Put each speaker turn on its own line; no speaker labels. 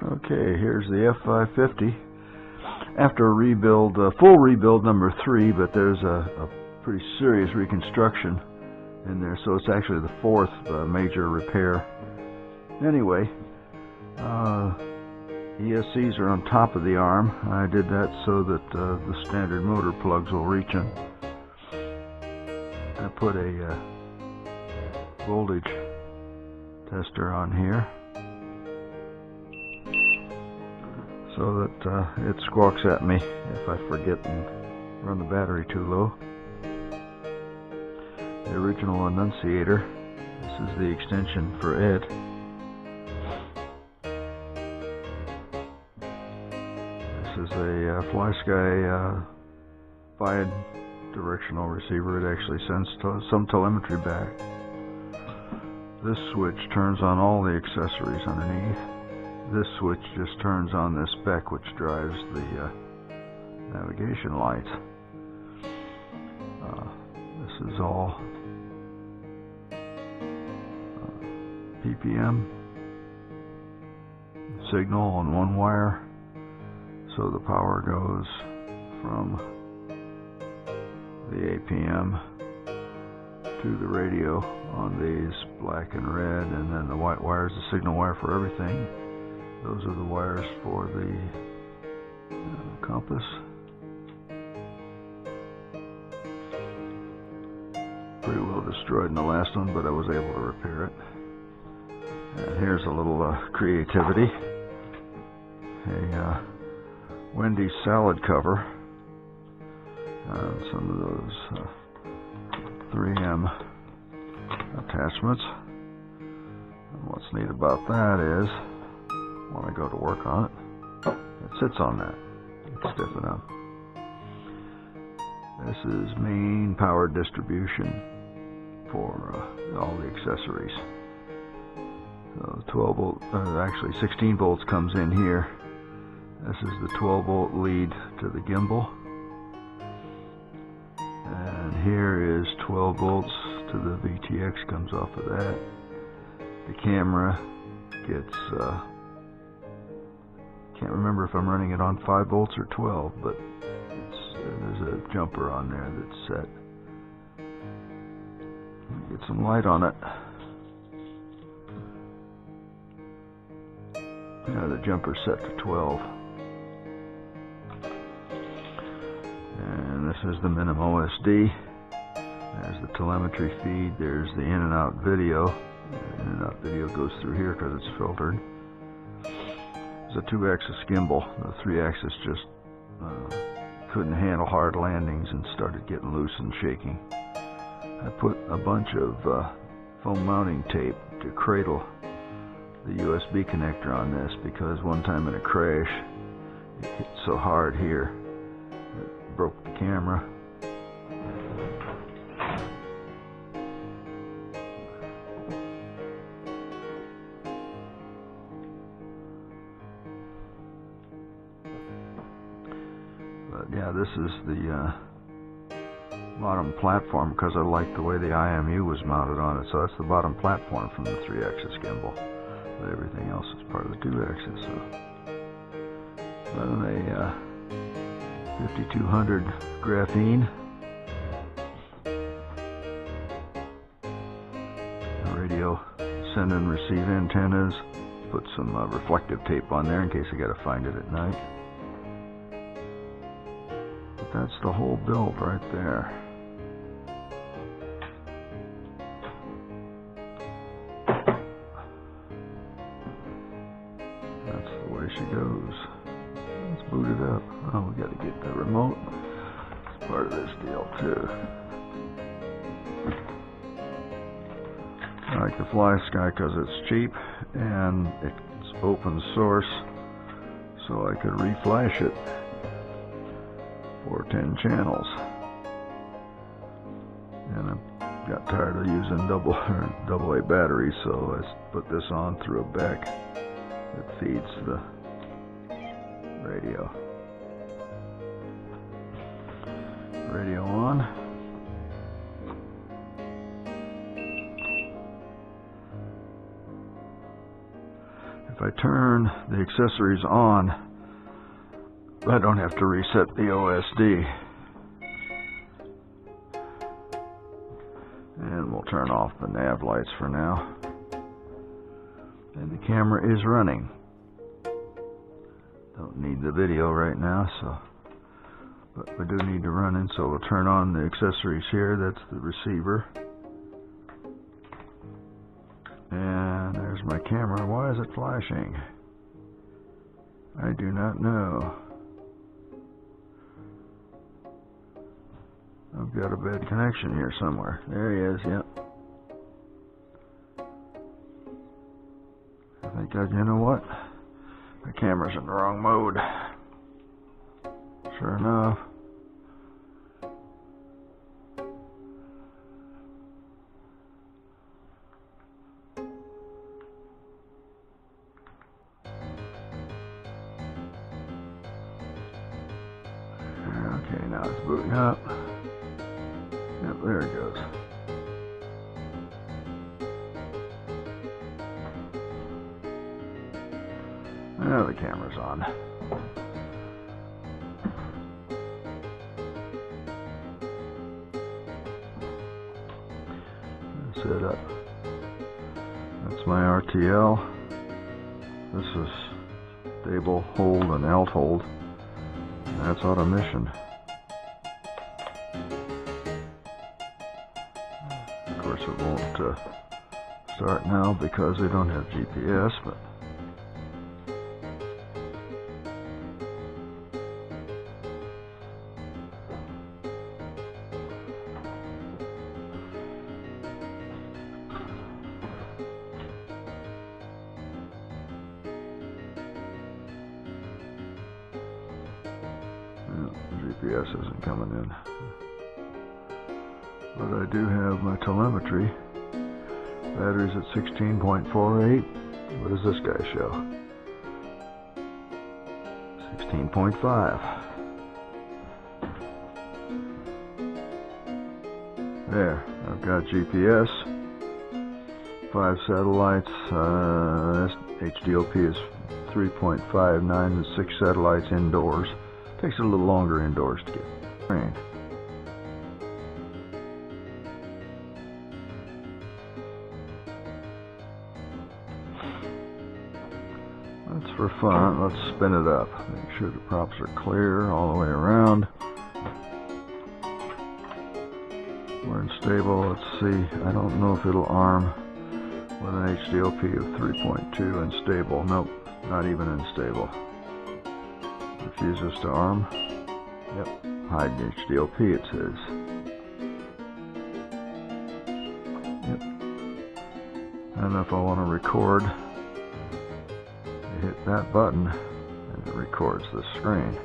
Okay, here's the F550. After a rebuild, full rebuild number 3, but there's a pretty serious reconstruction in there, so it's actually the 4th major repair. Anyway, ESCs are on top of the arm. I did that so that the standard motor plugs will reach in. I put a voltage tester on here so that it squawks at me if I forget and run the battery too low. The original annunciator. This is the extension for it. This is a FlySky bi-directional receiver. It actually sends some telemetry back. This switch turns on all the accessories underneath. This switch just turns on this spec, which drives the navigation lights. This is all PPM signal on one wire, so the power goes from the APM to the radio on these black and red, and then the white wire is the signal wire for everything. Those are the wires for the compass. Pretty well destroyed in the last one, but I was able to repair it. And here's a little creativity. A Wendy's salad cover. Some of those 3M attachments. And what's neat about that is, when I go to work on it, it sits on that. It's stiff enough. This is main power distribution for all the accessories. So 12 volt, actually 16 volts comes in here. This is the 12 volt lead to the gimbal. And here is 12 volts to the VTX, comes off of that. The camera gets, can't remember if I'm running it on 5 volts or 12, but there's a jumper on there that's set. Get some light on it. Yeah, the jumper's set to 12. And this is the Minim OSD. There's the telemetry feed. There's the in and out video. The in and out video goes through here because it's filtered. There's a 2-axis gimbal. The 3-axis just couldn't handle hard landings and started getting loose and shaking. I put a bunch of foam mounting tape to cradle the USB connector on this, because one time in a crash it hit so hard here it broke the camera. But yeah, this is the bottom platform, because I like the way the IMU was mounted on it. So that's the bottom platform from the 3-axis gimbal. But everything else is part of the 2-axis. So then a 5200 graphene, a radio send and receive antennas. Put some reflective tape on there in case I got to find it at night. But that's the whole build right there. She goes. Let's boot it up. Oh, we got to get the remote. It's part of this deal too. I like the FlySky because it's cheap and it's open source, so I could reflash it for 10 channels. And I got tired of using double A batteries, so I put this on through a back that feeds the radio. Radio on. If I turn the accessories on, I don't have to reset the OSD. And we'll turn off the nav lights for now. And the camera is running. Don't need the video right now, but we do need to run in, so we'll turn on the accessories here. That's the receiver. And there's my camera. Why is it flashing? I do not know. I've got a bad connection here somewhere. There he is, yep. I think you know what? The camera's in the wrong mode. Sure enough. Okay, now it's booting up. Yep, there it goes. Now the camera's on. Set up. That's my RTL. This is stable hold and alt hold. That's auto mission. Of course, it won't start now because they don't have GPS, but GPS isn't coming in. But I do have my telemetry. Battery's at 16.48. What does this guy show? 16.5. There, I've got GPS. 5 satellites. HDOP is 3.59 with 6 satellites indoors. Takes a little longer indoors to get trained. That's for fun. Let's spin it up. Make sure the props are clear all the way around. We're unstable. Let's see. I don't know if it'll arm with an HDOP of 3.2 and stable. Nope, not even unstable. Refuses to arm. Yep, hide HDOP it says. Yep. And if I want to record, I hit that button and it records the screen.